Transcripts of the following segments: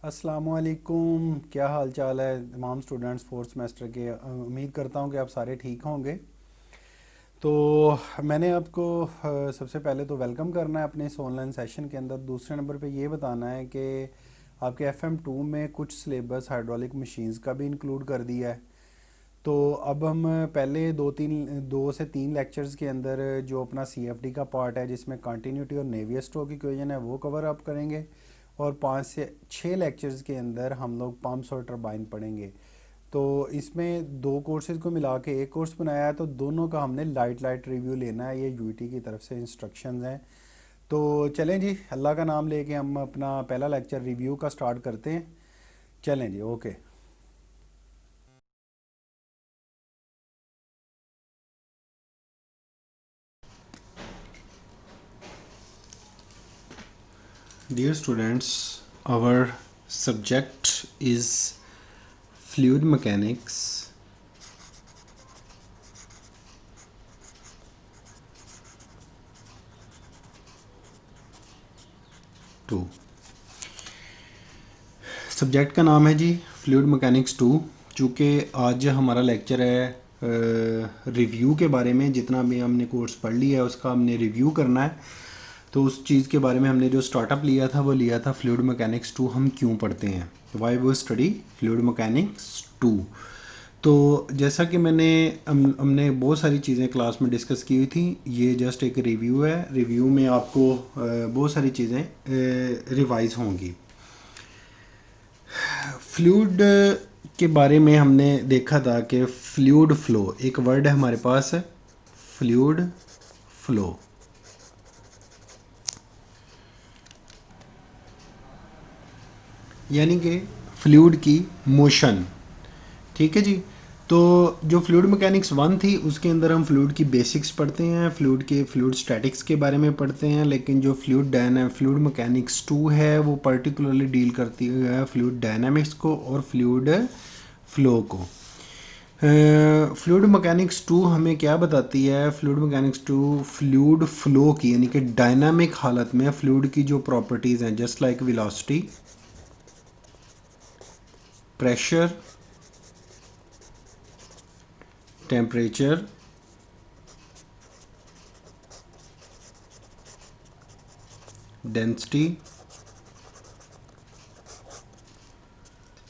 अस्सलामुअलैकुम। क्या हाल चाल है तमाम स्टूडेंट्स फोर्थ सेमेस्टर के। उम्मीद करता हूँ कि आप सारे ठीक होंगे। तो मैंने आपको सबसे पहले तो वेलकम करना है अपने इस ऑनलाइन सेशन के अंदर। दूसरे नंबर पे ये बताना है कि आपके FM2 में कुछ सिलेबस हाइड्रोलिक मशीन्स का भी इंक्लूड कर दिया है। तो अब हम पहले दो से तीन लेक्चर्स के अंदर जो अपना CFD का पार्ट है जिसमें कंटिन्यूटी और नेवियर-स्टोक्स इक्वेशन है वो कवर अप करेंगे। और 5 से 6 लेक्चर्स के अंदर हम लोग पंप्स और टरबाइन पढ़ेंगे। तो इसमें दो कोर्सेज को मिला के एक कोर्स बनाया है, तो दोनों का हमने लाइट रिव्यू लेना है। ये यूईटी की तरफ से इंस्ट्रक्शंस हैं। तो चलें जी, अल्लाह का नाम लेके हम अपना पहला लेक्चर रिव्यू का स्टार्ट करते हैं। चलें जी, okay. Dear students, our subject is fluid mechanics 2। Subject का नाम है जी फ्लूइड मैकेनिक्स 2। चूँकि आज हमारा लेक्चर है रिव्यू के बारे में, जितना भी हमने कोर्स पढ़ लिया है उसका हमने रिव्यू करना है। तो उस चीज़ के बारे में हमने जो स्टार्टअप लिया था वो लिया था फ्लूइड मैकेनिक्स 2 हम क्यों पढ़ते हैं, वाई वो स्टडी फ्लूइड मैकेनिक्स 2। तो जैसा कि हमने बहुत सारी चीज़ें क्लास में डिस्कस की हुई थी। ये जस्ट एक रिव्यू है। रिव्यू में आपको बहुत सारी चीज़ें रिवाइज होंगी। फ्लूइड के बारे में हमने देखा था कि फ्लूइड फ्लो एक वर्ड है हमारे पास, फ्लूइड फ्लो। यानी कि फ्लूइड की मोशन। ठीक है जी। तो जो फ्लूइड मैकेनिक्स 1 थी उसके अंदर हम फ्लूइड की बेसिक्स पढ़ते हैं, फ्लूइड स्टैटिक्स के बारे में पढ़ते हैं। लेकिन जो फ्लूइड मैकेनिक्स 2 है वो पर्टिकुलरली डील करती है फ्लूइड डायनामिक्स को और फ्लूइड फ्लो को। फ्लूइड मैकेनिक्स 2 हमें क्या बताती है? फ्लूइड मैकेनिक्स 2 फ्लूइड फ्लो की यानी कि डायनामिक हालत में फ्लूइड की जो प्रॉपर्टीज़ हैं, just like velocity, pressure, temperature, density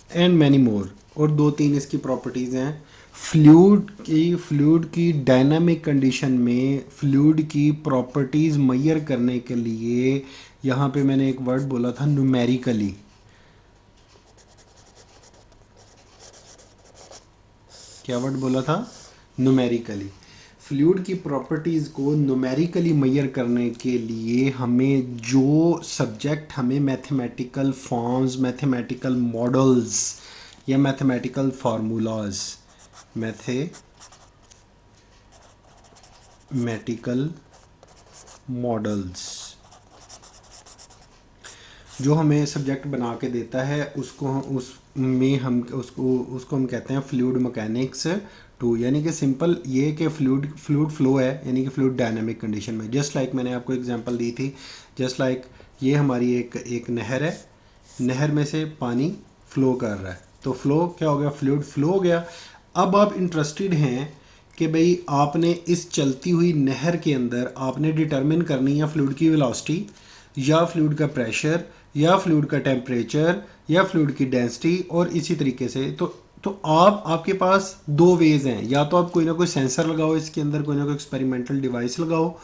and many more, और दो तीन इसकी प्रॉपर्टीज़ हैं। फ्लूइड की डायनामिक कंडीशन में फ्लूइड की प्रॉपर्टीज़ मेजर करने के लिए यहाँ पे मैंने एक वर्ड बोला था न्यूमेरिकली। क्या वर्ड बोला था? न्यूमेरिकली। फ्लूइड की प्रॉपर्टीज़ को न्यूमेरिकली मेजर करने के लिए हमें जो सब्जेक्ट हमें मैथमेटिकल फॉर्म्स, मैथमेटिकल मॉडल्स या मैथमेटिकल फार्मूलाज, मैथमेटिकल मॉडल्स जो हमें सब्जेक्ट बना के देता है उसको हम कहते हैं फ्लूइड मैकेनिक्स 2। यानी कि सिंपल ये कि फ्लूइड फ्लो है, यानी कि फ्लूइड डायनामिक कंडीशन में। जस्ट लाइक मैंने आपको एग्जांपल दी थी, जस्ट लाइक ये हमारी एक नहर है, नहर में से पानी फ्लो कर रहा है, तो फ्लो क्या हो गया? फ्लूइड फ्लो हो गया। अब आप इंटरेस्टेड हैं कि भाई आपने इस चलती हुई नहर के अंदर आपने डिटरमिन करनी है फ्लूइड की वेलोसिटी या फ्लूइड का प्रेशर या फ्लूइड का टेम्परेचर या फ्लूइड की डेंसिटी, और इसी तरीके से। तो आपके पास दो वेज हैं, या तो आप कोई ना कोई सेंसर लगाओ, इसके अंदर कोई ना कोई एक्सपेरिमेंटल डिवाइस लगाओ,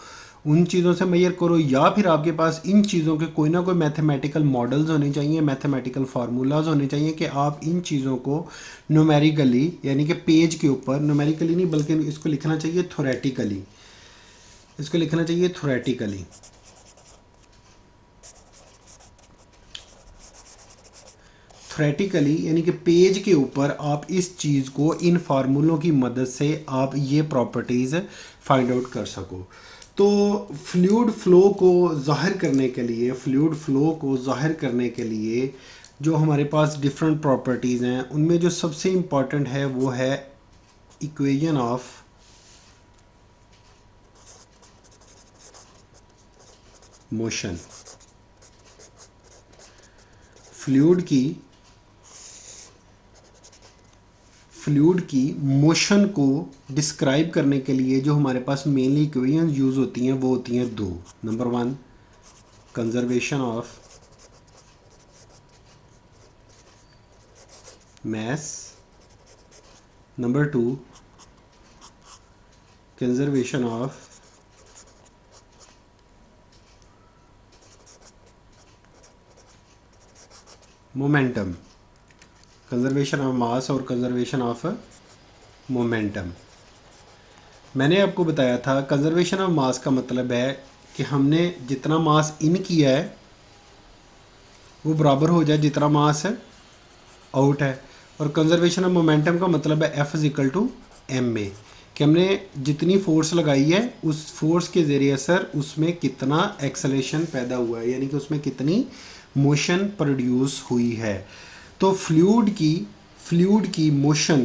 उन चीज़ों से मेजर करो, या फिर आपके पास इन चीज़ों के कोई ना कोई मैथमेटिकल मॉडल्स होने चाहिए, मैथमेटिकल फार्मूलाज होने चाहिए कि आप इन चीज़ों को न्यूमेरिकली यानी कि पेज के ऊपर, न्यूमेरिकली नहीं बल्कि इसको लिखना चाहिए थोरेटिकली, इसको लिखना चाहिए थोरेटिकली। थ्रेटिकली यानी कि पेज के ऊपर आप इस चीज़ को इन फार्मूलों की मदद से आप ये प्रॉपर्टीज़ फाइंड आउट कर सको। तो फ्लूइड फ्लो को ज़ाहिर करने के लिए जो हमारे पास डिफरेंट प्रॉपर्टीज़ हैं उनमें जो सबसे इम्पॉर्टेंट है वो है इक्वेशन ऑफ मोशन। फ्लूइड की मोशन को डिस्क्राइब करने के लिए जो हमारे पास मेनली इक्वेशन यूज होती हैं वो होती हैं दो। Number 1 conservation of mass, number 2 conservation of momentum, conservation of मास और कंजर्वेशन ऑफ मोमेंटम। मैंने आपको बताया था कंजर्वेशन ऑफ मास का मतलब है कि हमने जितना मास इन किया है वो बराबर हो जाए जितना मास आउट है, और कंजर्वेशन ऑफ मोमेंटम का मतलब है F equal to M A, कि हमने जितनी फोर्स लगाई है उस फोर्स के ज़रिए असर उसमें कितना एक्सेलरेशन पैदा हुआ है, यानी कि उसमें कितनी मोशन प्रोड्यूस हुई है। तो फ्लूइड की मोशन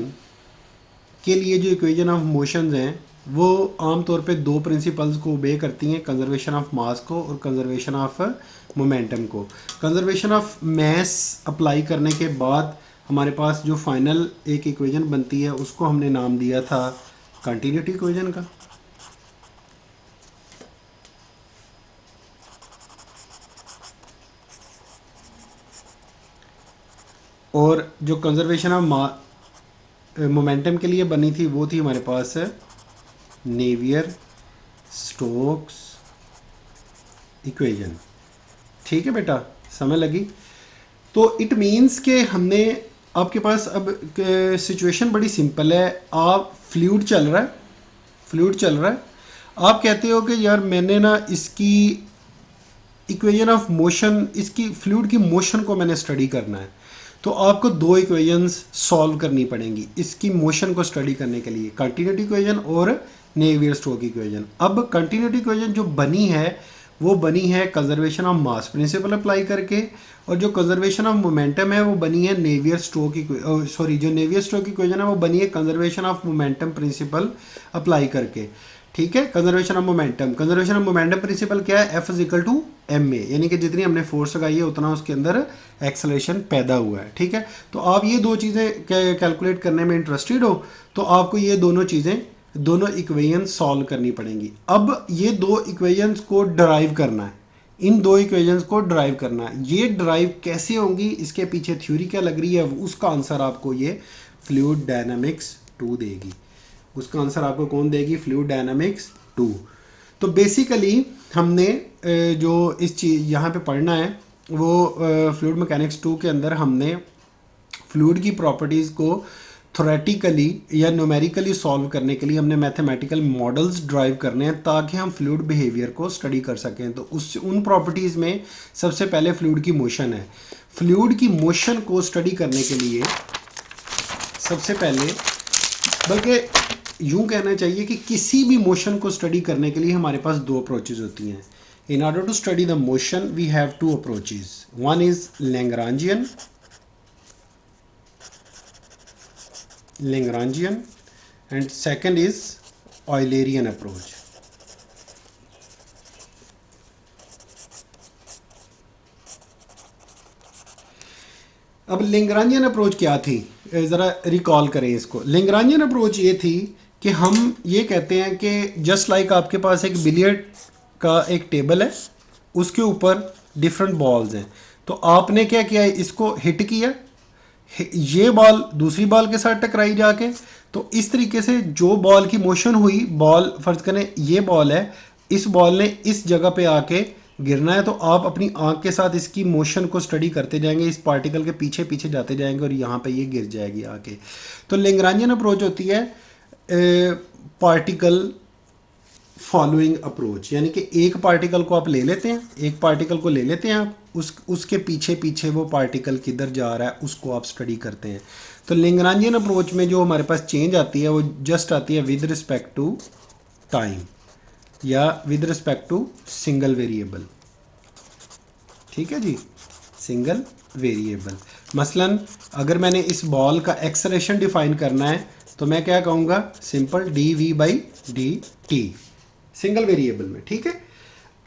के लिए जो इक्वेशन ऑफ मोशंस हैं वो आमतौर पे दो प्रिंसिपल्स को ओबे करती हैं, कंजर्वेशन ऑफ मास को और कंजर्वेशन ऑफ मोमेंटम को। कंजर्वेशन ऑफ मास अप्लाई करने के बाद हमारे पास जो फाइनल एक इक्वेशन बनती है उसको हमने नाम दिया था कंटिन्यूटी इक्वेशन का। और जो कंजर्वेशन ऑफ मोमेंटम के लिए बनी थी वो थी हमारे पास नेवियर स्टोक्स इक्वेशन। ठीक है बेटा, समझ लगी? तो इट मीन्स के हमने आपके पास अब सिचुएशन बड़ी सिंपल है। आप फ्लूइड चल रहा है, आप कहते हो कि यार मैंने ना इसकी इक्वेशन ऑफ मोशन, इसकी फ्लूइड की मोशन को मैंने स्टडी करना है, तो आपको दो इक्वेशंस सॉल्व करनी पड़ेंगी इसकी मोशन को स्टडी करने के लिए, कंटिन्यूटी इक्वेशन और नेवियर स्टोक्स इक्वेशन। अब कंटिन्यूटी इक्वेशन जो बनी है वो बनी है conservation of mass principal apply करके, और जो कंजर्वेशन ऑफ मोमेंटम है वो बनी है नेवियर स्टोक्स इक्वेशन है वो बनी है conservation of momentum principal apply करके। ठीक है, कंजर्वेशन ऑफ मोमेंटम प्रिंसिपल क्या है? F equal to M A, यानी कि जितनी हमने फोर्स लगाई है उतना उसके अंदर एक्सेलरेशन पैदा हुआ है। ठीक है, तो आप ये दो चीज़ें कैलकुलेट करने में इंटरेस्टेड हो तो आपको ये दोनों इक्वेशन सॉल्व करनी पड़ेंगी। अब ये दो इक्वेशंस को डराइव करना है, इन दो इक्वेशंस को डराइव करना है। ये डराइव कैसे होंगी, इसके पीछे थ्योरी क्या लग रही है, उसका आंसर आपको ये फ्लूइड डायनामिक्स 2 देगी। उसका आंसर आपको कौन देगी? Fluid dynamics 2। तो बेसिकली हमने जो इस चीज़ यहाँ पे पढ़ना है वो फ्लूइड मैकेनिक्स 2 के अंदर हमने फ्लूइड की प्रॉपर्टीज़ को थ्योरेटिकली या न्यूमेरिकली सॉल्व करने के लिए हमने मैथमेटिकल मॉडल्स ड्राइव करने हैं ताकि हम फ्लूइड बिहेवियर को स्टडी कर सकें। तो उन प्रॉपर्टीज़ में सबसे पहले फ्लूइड की मोशन है। फ्लूइड की मोशन को स्टडी करने के लिए सबसे पहले, बल्कि यूँ कहना चाहिए कि किसी भी मोशन को स्टडी करने के लिए हमारे पास दो अप्रोचेज होती हैं। In order to study the motion we have two approaches, one is Lagrangian and second is Eulerian approach. अब Lagrangian अप्रोच क्या थी, ज़रा रिकॉल करें इसको। Lagrangian अप्रोच ये थी कि हम ये कहते हैं कि जस्ट लाइक आपके पास एक बिलियर्ड का एक टेबल है, उसके ऊपर डिफरेंट बॉल्स हैं, तो आपने क्या किया है, इसको हिट किया, ये बॉल दूसरी बॉल के साथ टकराई जाके, तो इस तरीके से जो बॉल की मोशन हुई, बॉल फर्ज करें ये बॉल है, इस बॉल ने इस जगह पे आके गिरना है, तो आप अपनी आंख के साथ इसकी मोशन को स्टडी करते जाएंगे, इस पार्टिकल के पीछे पीछे जाते जाएंगे और यहाँ पे ये गिर जाएगी आके। तो Lagrangian अप्रोच होती है पार्टिकल फॉलोइंग अप्रोच, यानी कि एक पार्टिकल को आप ले लेते हैं, आप उसके पीछे पीछे वो पार्टिकल किधर जा रहा है उसको आप स्टडी करते हैं। तो Lagrangian अप्रोच में जो हमारे पास चेंज आती है वो जस्ट आती है विद रिस्पेक्ट टू टाइम या with respect to single variable. ठीक है जी, सिंगल वेरिएबल। मसलन अगर मैंने इस बॉल का एक्सेलरेशन डिफाइन करना है तो मैं क्या कहूँगा, सिंपल dv/dt सिंगल वेरिएबल में। ठीक है,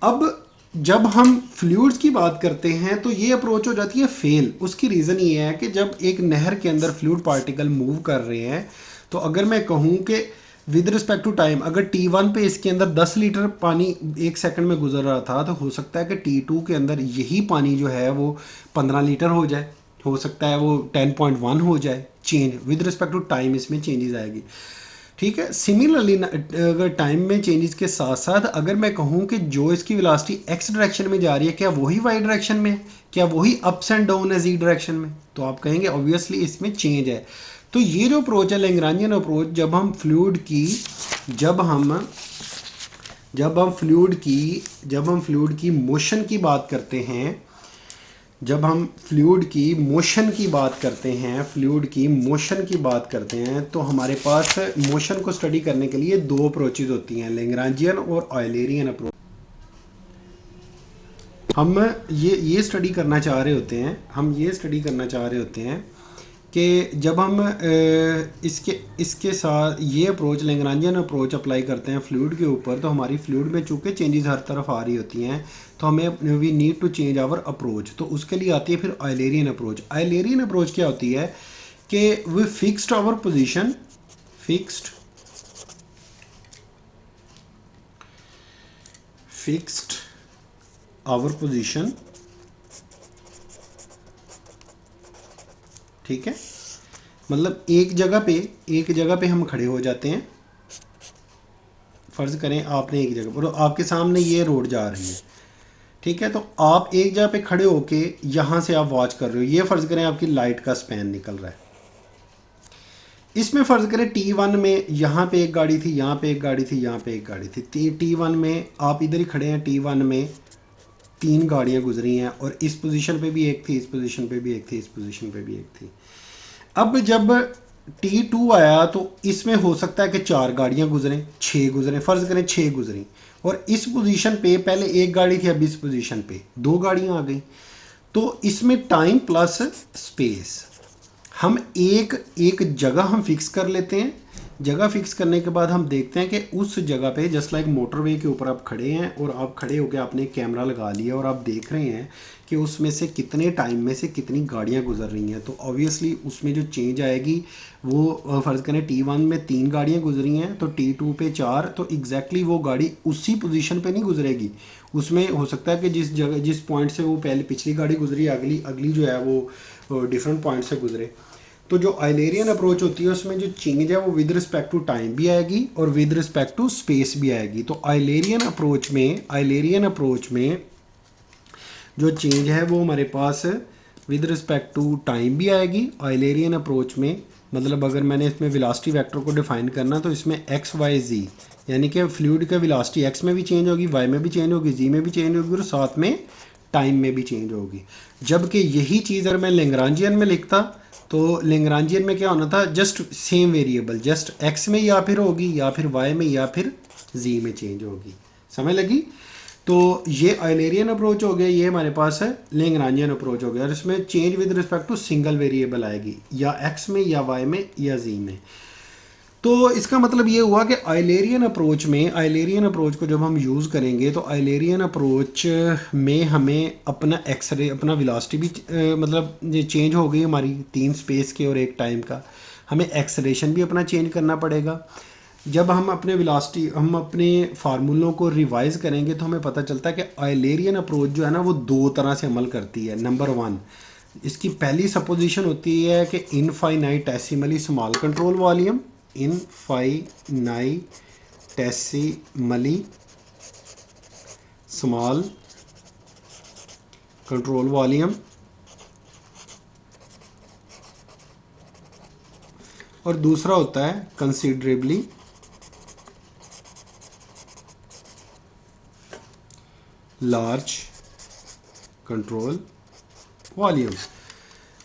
अब जब हम फ्लूइड्स की बात करते हैं तो ये अप्रोच हो जाती है फेल। उसकी रीज़न ये है कि जब एक नहर के अंदर फ्लूइड पार्टिकल मूव कर रहे हैं, तो अगर मैं कहूँ कि विद रिस्पेक्ट टू टाइम अगर T1 पे इसके अंदर 10 लीटर पानी 1 सेकंड में गुजर रहा था, तो हो सकता है कि T2 के अंदर यही पानी जो है वो 15 लीटर हो जाए, हो सकता है वो 10.1 हो जाए। Change with respect to time इसमें चेंजेस आएगी। ठीक है, सिमिलरली अगर टाइम में चेंजेस के साथ साथ अगर मैं कहूँ कि जो इसकी वेलोसिटी एक्स डायरेक्शन में जा रही है, क्या वही वाई डायरेक्शन में है, क्या वही अप्स एंड डाउन है जी डायरेक्शन में, तो आप कहेंगे ऑब्वियसली इसमें चेंज है। तो ये जो अप्रोच है लैग्रांजियन अप्रोच, जब हम फ्लूइड की जब हम फ्लूइड की मोशन की बात करते हैं, जब हम फ्लूइड की मोशन की बात करते हैं तो हमारे पास मोशन को स्टडी करने के लिए दो अप्रोचेज होती हैं, लैग्रांजियन और ऑयलेरियन अप्रोच। हम ये स्टडी करना चाह रहे होते हैं कि जब हम इसके साथ ये अप्रोच लैग्रांजियन अप्रोच अप्लाई करते हैं फ्लूइड के ऊपर, तो हमारी फ्लूइड में चूँकि चेंजेस हर तरफ आ रही होती हैं, तो हमें we need to change our approach. तो उसके लिए आती है फिर ऑयलेरियन अप्रोच। ऑयलेरियन अप्रोच क्या होती है कि we fixed our position, fixed our position, ठीक है, मतलब एक जगह पे हम खड़े हो जाते हैं। फ़र्ज़ करें आपने एक जगह पर, तो आपके सामने ये रोड जा रही है, ठीक है, तो आप एक जगह पे खड़े होके यहाँ से आप वॉच कर रहे हो। ये फ़र्ज़ करें आपकी लाइट का स्पैन निकल रहा है। इसमें फ़र्ज़ करें T1 में यहाँ पे एक गाड़ी थी, यहाँ पे एक गाड़ी थी, यहाँ पे एक गाड़ी थी। T1 में आप इधर ही खड़े हैं, T1 में 3 गाड़ियाँ गुजरी हैं, और इस पोजीशन पे भी एक थी, इस पोजीशन पे भी एक थी, इस पोजीशन पे भी एक थी। अब जब T2 आया तो इसमें हो सकता है कि 4 गाड़ियाँ गुजरें, 6 गुजरें, फ़र्ज़ करें 6 गुजरी, और इस पोजीशन पे पहले एक गाड़ी थी, अब इस पोजीशन पे 2 गाड़ियाँ आ गई। तो इसमें टाइम प्लस स्पेस, हम एक जगह हम फिक्स कर लेते हैं। जगह फिक्स करने के बाद हम देखते हैं कि उस जगह पे जस्ट लाइक मोटरवे के ऊपर आप खड़े हैं, और आप खड़े होकर आपने कैमरा लगा लिया और आप देख रहे हैं कि उसमें से कितने टाइम में से कितनी गाड़ियां गुजर रही हैं। तो ऑब्वियसली उसमें जो चेंज आएगी वो फ़र्ज़ करें T1 में 3 गाड़ियां गुजरी हैं तो T2 पे 4, तो एग्जैक्टली वो गाड़ी उसी पोजीशन पे नहीं गुजरेगी। उसमें हो सकता है कि जिस पॉइंट से वो पहले पिछली गाड़ी गुजरी, अगली जो है वो डिफरेंट पॉइंट से गुजरे। तो जो ऑयलेरियन अप्रोच होती है उसमें जो चेंज है वो विद रिस्पेक्ट टू टाइम भी आएगी और विद रिस्पेक्ट टू स्पेस भी आएगी। तो ऑयलेरियन अप्रोच में जो चेंज है वो हमारे पास विद रिस्पेक्ट टू टाइम भी आएगी। ऑयलेरियन अप्रोच में मतलब अगर मैंने इसमें वेलोसिटी वेक्टर को डिफाइन करना तो इसमें एक्स वाई जी, यानी कि फ्लूइड का वेलोसिटी एक्स में भी चेंज होगी, वाई में भी चेंज होगी, जी में भी चेंज होगी और साथ में टाइम में भी चेंज होगी। जबकि यही चीज़ अगर मैं लैग्रांजियन में लिखता तो लैग्रांजियन में क्या होना था, just same variable, just x में या फिर होगी या फिर वाई में या फिर जी में चेंज होगी। समझ लगी? तो ये ऑयलेरियन अप्रोच हो गया, ये हमारे पास है लैग्रांजियन अप्रोच हो गया, और इसमें change with respect to single variable आएगी, या एक्स में या वाई में या जी में। तो इसका मतलब ये हुआ कि ऑयलेरियन अप्रोच को जब हम यूज़ करेंगे तो ऑयलेरियन अप्रोच में हमें अपना वेलोसिटी भी मतलब ये चेंज हो गई हमारी, 3 स्पेस के और 1 टाइम का। हमें एक्सेलरेशन भी अपना चेंज करना पड़ेगा। जब हम अपने फार्मूलों को रिवाइज़ करेंगे तो हमें पता चलता है कि ऑयलेरियन अप्रोच जो है ना वो 2 तरह से अमल करती है। नंबर 1, इसकी पहली सपोजिशन होती है कि infinitesimally small control volume, infinitesimally small control volume, और दूसरा होता है कंसिडरेबली लार्ज कंट्रोल वॉल्यूम।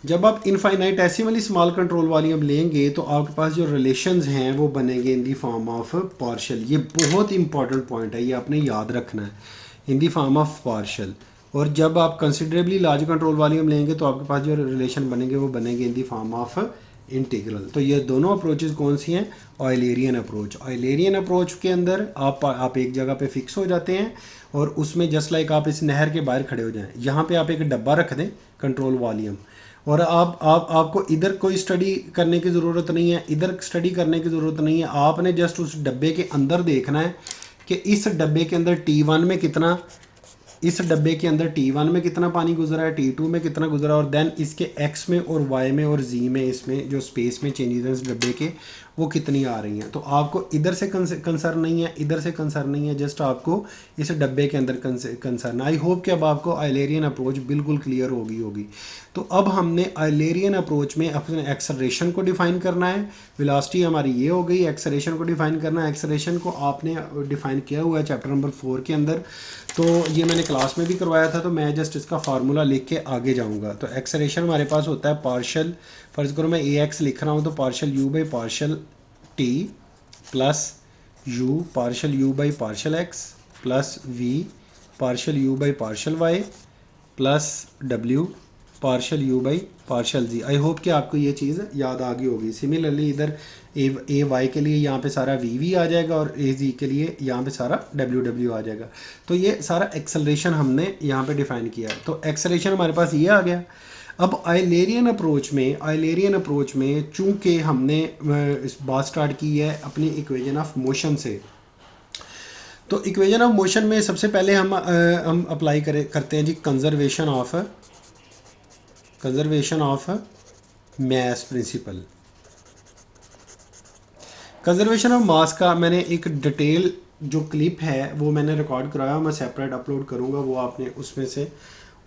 जब आप इनफाइनाइटेसिमली स्मॉल कंट्रोल वॉल्यूम लेंगे तो आपके पास जो रिलेशंस हैं वो बनेंगे इन दी फॉर्म ऑफ पार्शियल। ये बहुत इंपॉर्टेंट पॉइंट है, ये आपने याद रखना है, इन दी फॉर्म ऑफ पार्शियल। और जब आप कंसिडरेबली लार्ज कंट्रोल वॉल्यूम लेंगे तो आपके पास जो रिलेशन बनेंगे वो बनेंगे इन दी फॉर्म ऑफ इंटीग्रल। तो ये दोनों अप्रोचेज कौन सी हैं? ऑयलेरियन अप्रोच के अंदर आप एक जगह पे फिक्स हो जाते हैं और उसमें जस्ट लाइक आप इस नहर के बाहर खड़े हो जाएं, यहाँ पे आप एक डब्बा रख दें कंट्रोल वॉल्यूम, और आपको इधर कोई स्टडी करने की ज़रूरत नहीं है, इधर स्टडी करने की ज़रूरत नहीं है। आपने जस्ट उस डब्बे के अंदर देखना है कि इस डब्बे के अंदर T1 में कितना, इस डब्बे के अंदर T1 में कितना पानी गुजरा है, T2 में कितना गुजरा, और देन इसके X में और Y में और Z में, इसमें जो स्पेस में चेंजेस हैं इस डब्बे के, वो कितनी आ रही हैं। तो आपको इधर से कंसर्न नहीं है, इधर से कंसर्न नहीं है, जस्ट आपको इस डब्बे के अंदर कंसर्न। आई होप कि अब आपको आइलेरियन अप्रोच बिल्कुल क्लियर होगी। तो अब हमने आइलेरियन अप्रोच में अपने एक्सेलरेशन को डिफाइन करना है। वेलोसिटी हमारी ये हो गई, एक्सेलरेशन को डिफाइन करना है। एक्सेलरेशन को आपने डिफाइन किया हुआ है चैप्टर नंबर 4 के अंदर, तो ये मैंने क्लास में भी करवाया था, तो मैं जस्ट इसका फार्मूला लिख के आगे जाऊंगा। तो एक्सेलरेशन हमारे पास होता है पार्शियल, फर्ज करो मैं AX लिख रहा हूँ, तो partial U by partial T plus U partial U by partial X plus V partial U by partial Y plus W partial U by partial Z। I hope कि आपको ये चीज़ याद आ गई होगी। सिमिलरली इधर ए वाई के लिए यहाँ पे सारा V आ जाएगा, और AZ के लिए यहाँ पे सारा W आ जाएगा। तो ये सारा एक्सेलरेशन हमने यहाँ पे डिफाइन किया। तो एक्सेलरेशन हमारे पास ये आ गया। अब आइलेरियन अप्रोच में चूंकि हमने इस बात स्टार्ट की है अपनी इक्वेशन ऑफ मोशन से, तो इक्वेशन ऑफ मोशन में सबसे पहले हम अप्लाई करते हैं जी conservation of mass principle. Conservation of mass का मैंने एक डिटेल जो क्लिप है वो मैंने रिकॉर्ड कराया, मैं सेपरेट अपलोड करूँगा, वो आपने उसमें से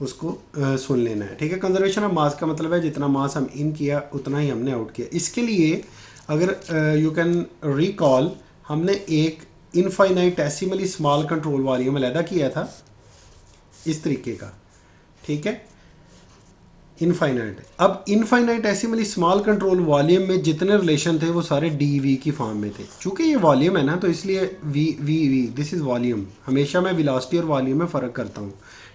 उसको सुन लेना है, ठीक है। कंजर्वेशन ऑफ मास का मतलब है जितना मास हम इन किया उतना ही हमने आउट किया। इसके लिए अगर यू कैन रिकॉल, हमने एक इनफाइनाइटेसिमली स्मॉल कंट्रोल वॉल्यूम अलहदा किया था इस तरीके का, ठीक है, इनफाइनाइट। अब इनफाइनाइटेसिमली स्मॉल कंट्रोल वॉल्यूम में जितने रिलेशन थे वो सारे DV की फॉर्म में थे। चूँकि ये वॉल्यूम है ना, तो इसलिए V दिस इज़ वॉल्यूम। हमेशा मैं वेलोसिटी और वॉल्यूम में फ़र्क करता हूँ,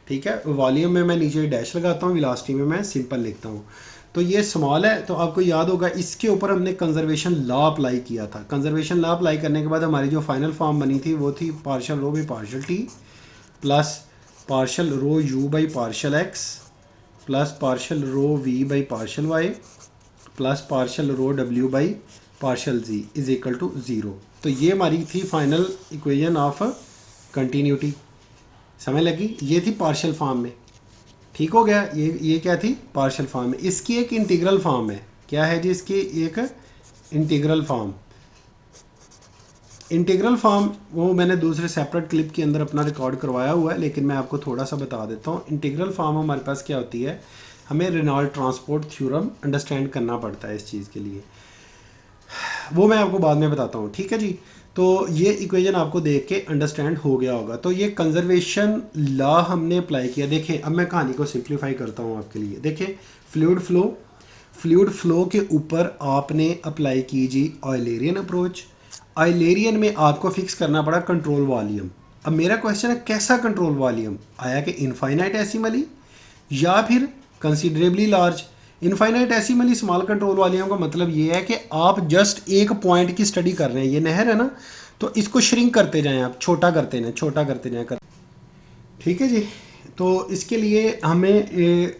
ठीक है। वॉल्यूम में मैं नीचे डैश लगाता हूँ, वेलोसिटी में मैं सिंपल लिखता हूँ। तो ये स्मॉल है, तो आपको याद होगा इसके ऊपर हमने कंजर्वेशन लॉ अप्लाई किया था। कंजर्वेशन लॉ अप्लाई करने के बाद हमारी जो फाइनल फॉर्म बनी थी वो थी partial rho by partial T plus partial rho U by partial X plus partial rho V by partial Y plus partial rho W by partial Z is equal to 0। तो ये हमारी थी final equation of continuity. समझ लगी? ये थी partial form में, ठीक हो गया। ये क्या थी? पार्शियल फॉर्म में। इसकी एक इंटीग्रल फॉर्म है। क्या है जी इसकी? एक इंटीग्रल फॉर्म। इंटीग्रल फॉर्म वो मैंने दूसरे सेपरेट क्लिप के अंदर अपना रिकॉर्ड करवाया हुआ है, लेकिन मैं आपको थोड़ा सा बता देता हूँ। इंटीग्रल फॉर्म हमारे पास क्या होती है, हमें रेनॉल्ड ट्रांसपोर्ट थ्योरम अंडरस्टैंड करना पड़ता है इस चीज़ के लिए, वो मैं आपको बाद में बताता हूँ, ठीक है जी। तो ये इक्वेशन आपको देख के अंडरस्टैंड हो गया होगा। तो ये कंजर्वेशन लॉ हमने अप्लाई किया। देखिए अब मैं कहानी को सिंप्लीफाई करता हूँ आपके लिए। देखिए फ्लूइड फ्लो के ऊपर आपने अप्लाई की जी ऑयलेरियन अप्रोच। ऑयलेरियन में आपको फिक्स करना पड़ा कंट्रोल वॉल्यूम। अब मेरा क्वेश्चन है कैसा कंट्रोल वॉल्यूम आया, कि इनफाइनाइटेसिमली या फिर considerably large. Infinitesimally small control volume का मतलब ये है कि आप जस्ट एक पॉइंट की स्टडी कर रहे हैं, ये नहर है ना, तो इसको श्रिंक करते जाएं, आप छोटा करते जाएं, ठीक है जी। तो इसके लिए हमें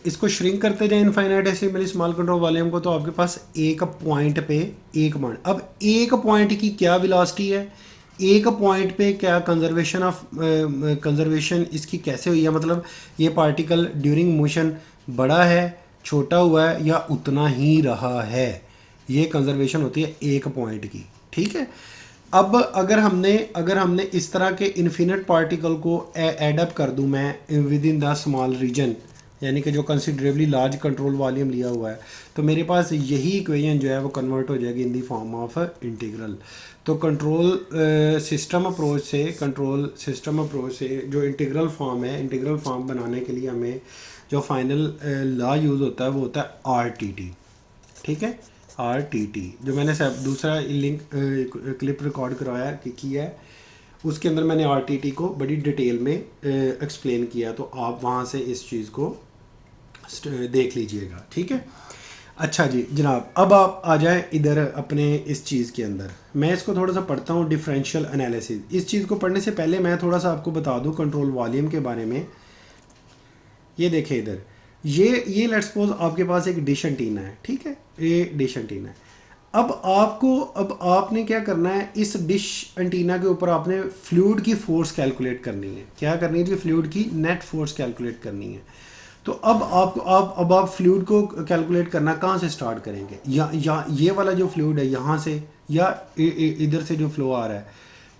इसको श्रिंक करते जाएं इनफाइनाइटेसिमली स्मॉल कंट्रोल वॉल्यूम को, तो आपके पास एक पॉइंट पे एक पॉइंट। अब एक पॉइंट की क्या वेलोसिटी है, एक पॉइंट पे क्या कंजर्वेशन इसकी कैसे हुई है, मतलब ये पार्टिकल ड्यूरिंग मोशन बड़ा है, छोटा हुआ है, या उतना ही रहा है। ये कंजर्वेशन होती है एक पॉइंट की, ठीक है। अब अगर हमने इस तरह के इन्फिनिट पार्टिकल को एडअप कर दूं मैं within the small region, यानी कि जो कंसिडरेबली लार्ज कंट्रोल वॉल्यूम लिया हुआ है, तो मेरे पास यही इक्वेशन जो है वो कन्वर्ट हो जाएगी इन दी फॉर्म ऑफ इंटीग्रल। तो कंट्रोल सिस्टम अप्रोच से जो इंटीग्रल फॉर्म है, इंटीग्रल फॉर्म बनाने के लिए हमें जो फाइनल लॉ यूज़ होता है वो होता है RTT, ठीक है। RTT जो मैंने दूसरा लिंक क्लिप रिकॉर्ड करवाया किया है, उसके अंदर मैंने RTT को बड़ी डिटेल में एक्सप्लेन किया, तो आप वहाँ से इस चीज़ को देख लीजिएगा, ठीक है। अच्छा जी जनाब, अब आप आ जाए इधर अपने इस चीज़ के अंदर। मैं इसको थोड़ा सा पढ़ता हूँ, डिफरेंशियल एनालिसिस। इस चीज़ को पढ़ने से पहले मैं थोड़ा सा आपको बता दूँ कंट्रोल वॉल्यूम के बारे में। ये देखें इधर, ये लेट्स सपोज आपके पास एक डिश एंटीना है, ठीक है, ये डिश एंटीना है। अब आपने क्या करना है, इस डिश एंटीना के ऊपर आपने फ्लूइड की फोर्स कैलकुलेट करनी है। क्या करनी है जी? फ्लूइड की नेट फोर्स कैलकुलेट करनी है। तो अब आपको आप फ्लूइड को कैलकुलेट करना कहाँ से स्टार्ट करेंगे? या ये वाला जो फ्लूइड है यहाँ से, या इधर से जो फ्लो आ रहा है,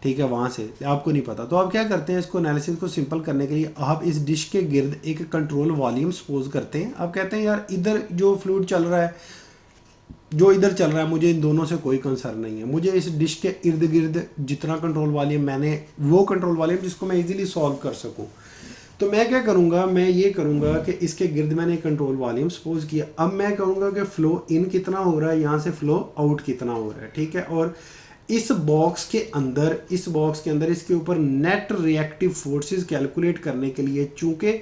ठीक है, वहाँ से आपको नहीं पता। तो आप क्या करते हैं, इसको एनालिसिस को सिंपल करने के लिए आप इस डिश के गिर्द एक कंट्रोल वॉल्यूम सपोज करते हैं। आप कहते हैं यार इधर जो फ्लूइड चल रहा है, जो इधर चल रहा है, मुझे इन दोनों से कोई कंसर्न नहीं है। मुझे इस डिश के इर्द गिर्द जितना कंट्रोल वॉल्यूम मैंने, वो कंट्रोल वॉल्यूम जिसको मैं इजीली सॉल्व कर सकूं। तो मैं क्या करूंगा, मैं ये करूंगा कि इसके गिर्द मैंने कंट्रोल वॉल्यूम सपोज किया। अब मैं कहूँगा कि फ्लो इन कितना हो रहा है, यहाँ से फ्लो आउट कितना हो रहा है, ठीक है। और इस बॉक्स के अंदर इसके ऊपर नेट रिएक्टिव फोर्सेस कैलकुलेट करने के लिए, चूंकि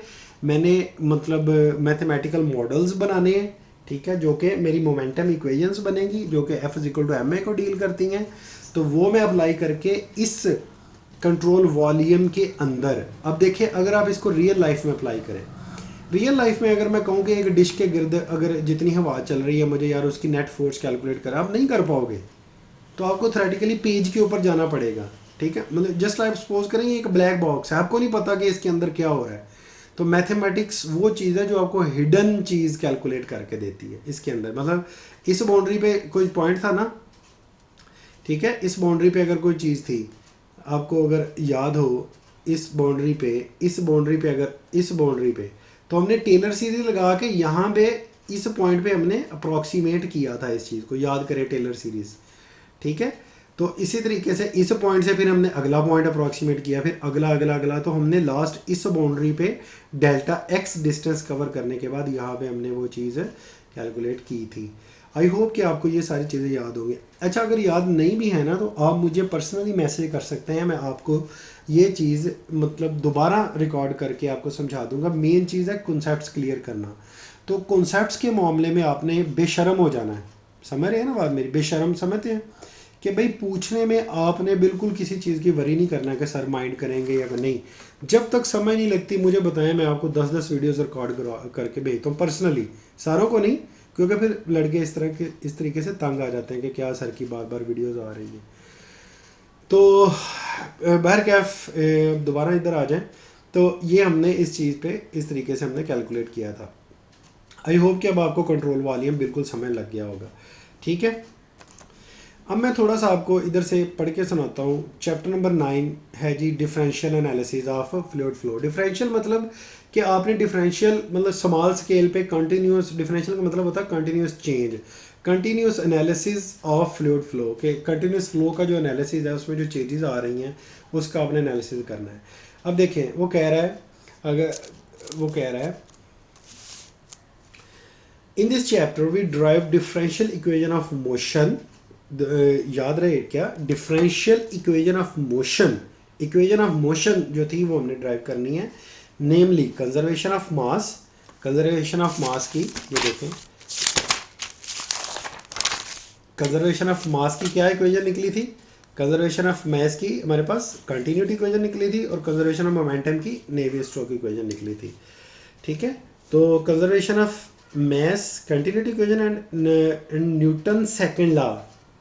मैंने मतलब मैथमेटिकल मॉडल्स बनाने हैं, ठीक है, जो कि मेरी मोमेंटम इक्वेशंस बनेगी, जो कि F=ma को डील करती हैं। तो वो मैं अप्लाई करके इस कंट्रोल वॉल्यूम के अंदर, अब देखिए अगर आप इसको रियल लाइफ में अप्लाई करें, रियल लाइफ में अगर मैं कहूँ कि एक डिश के गिर्द अगर जितनी हवा चल रही है, मुझे यार उसकी नेट फोर्स कैलकुलेट करें, आप नहीं कर पाओगे। तो आपको थ्योरेटिकली पेज के ऊपर जाना पड़ेगा, ठीक है। मतलब जस्ट लाइक सपोज करें एक ब्लैक बॉक्स है, आपको नहीं पता कि इसके अंदर क्या हो रहा है। तो मैथमेटिक्स वो चीज़ है जो आपको हिडन चीज़ कैलकुलेट करके देती है इसके अंदर। मतलब इस बाउंड्री पे कोई पॉइंट था ना, ठीक है, इस बाउंड्री पे अगर कोई चीज़ थी, आपको अगर याद हो, इस बाउंड्री पे अगर इस बाउंड्री पे, तो हमने टेलर सीरीज लगा के यहाँ पे इस पॉइंट पे हमने अप्रॉक्सीमेट किया था इस चीज़ को, याद करें टेलर सीरीज, ठीक है। तो इसी तरीके से इस पॉइंट से फिर हमने अगला पॉइंट अप्रॉक्सीमेट किया, फिर अगला अगला अगला, तो हमने लास्ट इस बाउंड्री पे डेल्टा एक्स डिस्टेंस कवर करने के बाद यहाँ पे हमने वो चीज़ कैलकुलेट की थी। आई होप कि आपको ये सारी चीज़ें याद होंगी। अच्छा अगर याद नहीं भी है ना, तो आप मुझे पर्सनली मैसेज कर सकते हैं, मैं आपको ये चीज़ मतलब दोबारा रिकॉर्ड करके आपको समझा दूंगा। मेन चीज़ है कॉन्सेप्ट्स क्लियर करना। तो कॉन्सेप्ट्स के मामले में आपने बेशर्म हो जाना है, समझ रहे हैं ना बात मेरी? बेशर्म समझते हैं कि भाई पूछने में आपने बिल्कुल किसी चीज़ की वरी नहीं करना कि सर माइंड करेंगे या नहीं। जब तक समझ नहीं लगती मुझे बताएं, मैं आपको 10-10 वीडियोस रिकॉर्ड करके भेजता हूँ पर्सनली, सारों को नहीं, क्योंकि फिर लड़के इस तरीके से तंग आ जाते हैं कि क्या सर की बार बार वीडियोस आ रही है। तो बहर कैफ दोबारा इधर आ जाएं। तो ये हमने इस चीज़ पे इस तरीके से हमने कैलकुलेट किया था। आई होप कि अब आपको कंट्रोल वॉल्यूम बिल्कुल समझ लग गया होगा, ठीक है। अब मैं थोड़ा सा आपको इधर से पढ़ के सुनाता हूँ। चैप्टर नंबर 9 है जी, differential analysis of fluid flow. Differential मतलब कि आपने डिफरेंशियल मतलब स्मॉल स्केल पे कंटिन्यूस, डिफरेंशियल का मतलब होता है continuous change, continuous analysis of fluid flow के कंटिन्यूस फ्लो का जो एनालिसिस है उसमें जो चेंजेस आ रही हैं उसका आपने एनालिसिस करना है। अब देखें वो कह रहा है, अगर वो कह रहा है in this chapter we drive differential equation of motion. याद रहे क्या? Differential equation of motion, equation of motion जो थी वो हमने ड्राइव करनी है, namely conservation of mass. Conservation of mass की ये देखें, कंजर्वेशन ऑफ मास की क्या इक्वेशन निकली थी? कंजर्वेशन ऑफ मास की हमारे पास कंटिन्यूटी इक्वेशन निकली थी, और कंजर्वेशन ऑफ मोमेंटम की नेवियर स्टोक्स इक्वेशन निकली थी, ठीक है। तो conservation of mass continuity equation and Newton second law.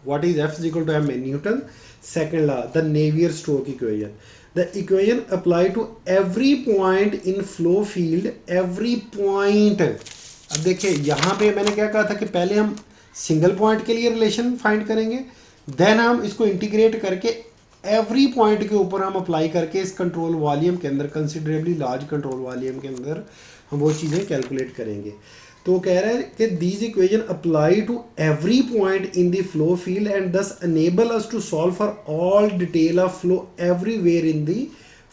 What is F=ma? Newton second law, the Navier-Stokes equation. The equation apply to every point in flow field, every point. अब देखिए यहाँ पे मैंने क्या कहा था कि पहले हम सिंगल पॉइंट के लिए रिलेशन फाइंड करेंगे, देन हम इसको इंटीग्रेट करके एवरी पॉइंट के ऊपर हम अप्लाई करके इस कंट्रोल वॉल्यूम के अंदर, कंसिडरेबली लार्ज कंट्रोल वॉल्यूम के अंदर हम वो चीज़ें कैलकुलेट करेंगे। तो कह रहा है कि these equation apply to every point in the flow field and thus enable us to solve for all detail of flow everywhere in the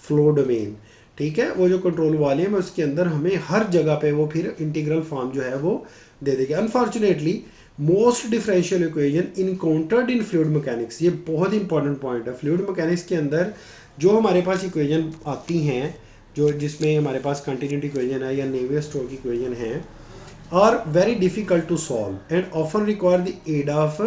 flow domain, ठीक है। वो जो कंट्रोल वॉल्यूम है उसके अंदर हमें हर जगह पे वो फिर इंटीग्रल फॉर्म जो है वो दे देगा। Unfortunately most differential equation encountered इन फ्लूइड मैकेनिक्स, ये बहुत इंपॉर्टेंट पॉइंट है। फ्लूइड मैकेनिक्स के अंदर जो हमारे पास इक्वेशन आती हैं, जो जिसमें हमारे पास कंटिन्यूटी इक्वेशन है या नेवियर स्टोक्स इक्वेशन है, are very difficult to solve and often require the aid of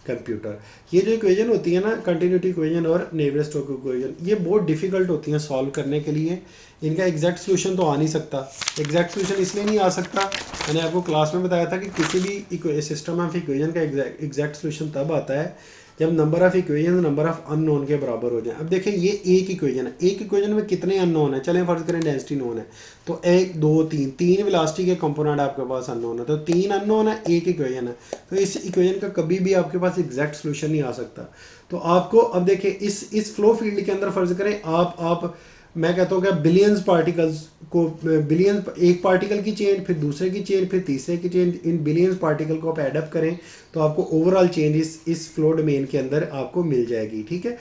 computer. ये जो इक्वेशन होती है ना, कंटिन्यूटी इक्वेशन और नेवियर-स्टोक्स इक्वेशन, ये बहुत डिफिकल्ट होती हैं सॉल्व करने के लिए। इनका एग्जैक्ट सोल्यूशन तो आ नहीं सकता। एग्जैक्ट सोल्यूशन इसलिए नहीं आ सकता, मैंने आपको क्लास में बताया था कि किसी भी सिस्टम ऑफ इक्वेशन का एग्जैक्ट सोल्यूशन तब आता है जब number of equation number of unknown के बराबर हो जाए। अब देखें ये एक इक्वेशन है, एक इक्वेशन में कितने अननोन है, चलें फर्ज करें डेंसिटी नोन है, तो 1 2 3 तीन वेलोसिटी के कंपोनेंट आपके पास अननोन है, तो 3 अननोन है, एक इक्वेशन है, तो इस इक्वेशन का कभी भी आपके पास एग्जैक्ट सोल्यूशन नहीं आ सकता। तो आपको अब देखें इस फ्लो फील्ड के अंदर फर्ज करें आप मैं कहता हूँ कि बिलियंस पार्टिकल्स को, बिलियंस, एक पार्टिकल की चेन, फिर दूसरे की चेन, फिर तीसरे की चेन, इन बिलियंस पार्टिकल को आप एडअप करें तो आपको ओवरऑल चेंज इस फ्लो डोमेन के अंदर आपको मिल जाएगी। ठीक है,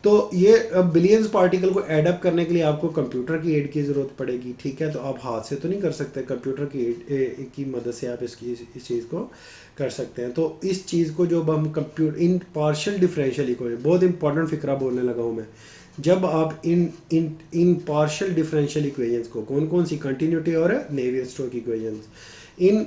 तो ये बिलियंस पार्टिकल को एडअप करने के लिए आपको कंप्यूटर की एड की ज़रूरत पड़ेगी। ठीक है, तो आप हाथ से तो नहीं कर सकते, कंप्यूटर की एड की मदद से आप इस चीज़ को कर सकते हैं। तो इस चीज़ को जो हम इन पार्शियल डिफरेंशियल इक्वेशन, बहुत इंपॉर्टेंट फिक्रा बोलने लगा हूँ मैं, जब आप इन पार्शियल डिफरेंशियल इक्वेशंस को, कौन कौन सी, कंटिन्यूटी और नेवियर-स्टोक्स इक्वेशंस, इन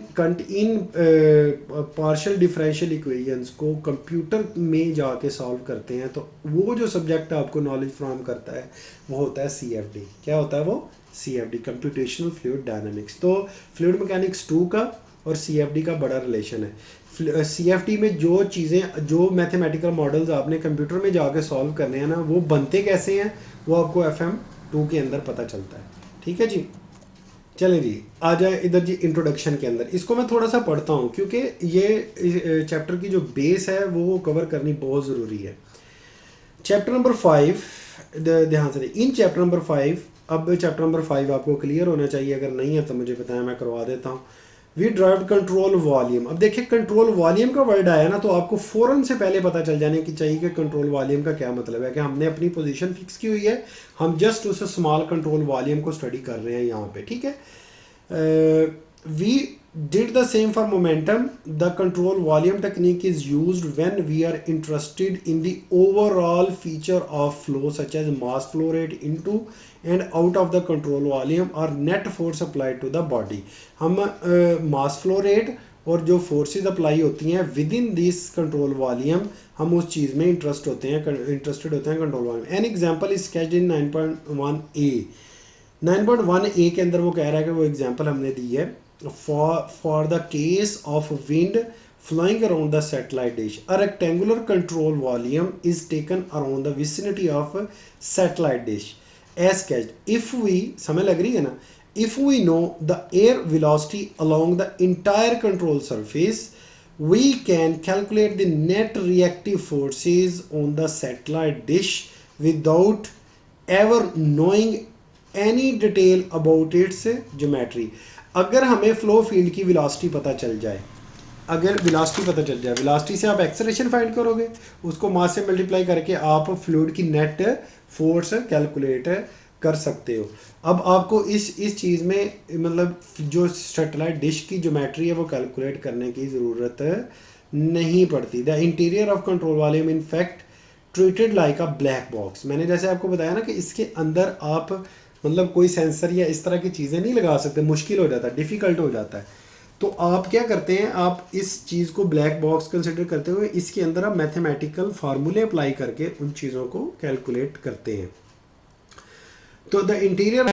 पार्शियल डिफरेंशियल इक्वेशंस को कंप्यूटर में जाके सॉल्व करते हैं, तो वो जो सब्जेक्ट आपको नॉलेज फ्राहम करता है वो होता है CFD। क्या होता है वो? CFD, computational fluid dynamics. तो फ्लूइड मैकेनिक्स 2 का और CFD का बड़ा रिलेशन है। CFD में जो चीज़ें, जो मैथमेटिकल मॉडल्स आपने कंप्यूटर में जाके सॉल्व करने हैं ना, वो बनते कैसे हैं वो आपको FM2 के अंदर पता चलता है। ठीक है जी, चलें जी, आ जाए इधर जी इंट्रोडक्शन के अंदर। इसको मैं थोड़ा सा पढ़ता हूँ क्योंकि ये चैप्टर की जो बेस है वो कवर करनी बहुत ज़रूरी है। चैप्टर नंबर 5, ध्यान से इन चैप्टर नंबर 5, अब चैप्टर नंबर 5 आपको क्लियर होना चाहिए, अगर नहीं है तो मुझे बताएं, मैं करवा देता हूँ। We derive control volume. अब देखिए कंट्रोल वॉल्यूम का वर्ड आया ना, तो आपको फ़ौरन से पहले पता चल जाने की चाहिए कि कंट्रोल वॉल्यूम का क्या मतलब है, कि हमने अपनी पोजीशन फिक्स की हुई है, हम जस्ट उस स्मॉल कंट्रोल वॉल्यूम को स्टडी कर रहे हैं यहाँ पे। ठीक है, we did the same for momentum. The control volume technique is used when we are interested in the overall feature of flow such as mass flow rate into and out of the control volume or net force applied to the body. हम mass flow rate और जो forces apply होती हैं with in this control volume, हम उस चीज़ में interested होते हैं control volume. An example is sketched in 9.1a। 9.1a के अंदर वो कह रहा है कि वो एग्जांपल हमने दी है, for the case of wind flowing around the satellite dish, a rectangular control volume is taken around the vicinity of satellite dish as sketched. If we, समझ लग रही है ना, if we know the air velocity along the entire control surface, we can calculate the net reactive forces on the satellite dish without ever knowing any detail about its geometry. अगर हमें flow field की velocity पता चल जाए, अगर velocity पता चल जाए, वेलोसिटी से आप एक्सेलरेशन फाइंड करोगे, उसको मास से मल्टीप्लाई करके आप फ्लूइड की नेट फोर्स कैलकुलेट कर सकते हो। अब आपको इस चीज़ में मतलब जो सैटेलाइट डिश की ज्योमेट्री है वो कैलकुलेट करने की ज़रूरत नहीं पड़ती। The interior of control volume in fact treated like a black box. मैंने जैसे आपको बताया ना कि इसके अंदर आप मतलब कोई सेंसर या इस तरह की चीज़ें नहीं लगा सकते, मुश्किल हो जाता है, डिफ़िकल्ट हो जाता है। तो आप क्या करते हैं, आप इस चीज़ को ब्लैक बॉक्स कंसिडर करते हुए इसके अंदर आप मैथमेटिकल फार्मूले अप्लाई करके उन चीज़ों को कैलकुलेट करते हैं। तो द इंटीरियर